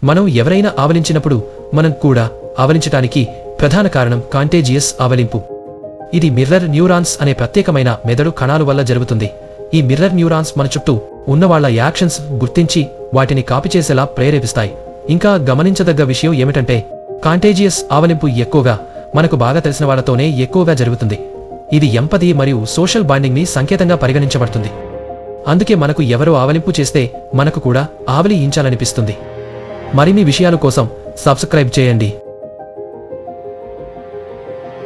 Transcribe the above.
మనం ఎవరైనా ఆవలించినప్పుడు మనం కూడా ఆవలించటానికి ప్రధాన కారణం కాంటేజియస్ ఆవలింపు. ఇది మిర్రర్ న్యూరాన్స్ అనే ప్రత్యేకమైన మెదడు కణాలు వల్ల జరుగుతుంది. ఈ మిర్రర్ న్యూరాన్స్ మన చుట్టూ ఉన్నవాళ్ల యాక్షన్స్ గుర్తించి వాటిని కాపీ చేసేలా ప్రేరేపిస్తాయి. ఇంకా గమనించదగ్గ విషయం ఏమిటంటే కాంటేజియస్ ఆవలింపు ఎక్కువగా మనకు బాగా తెలిసిన వాళ్లతోనే ఎక్కువగా జరుగుతుంది. ఇది ఎంపతి మరియు సోషల్ బాండింగ్ ని సంకేతంగా పరిగణించబడుతుంది. అందుకే మనకు ఎవరో ఆవలింపు చేస్తే మనకు కూడా ఆవలించాలనిపిస్తుంది. మరిన్ని విషయాల కోసం సబ్స్క్రైబ్ చేయండి.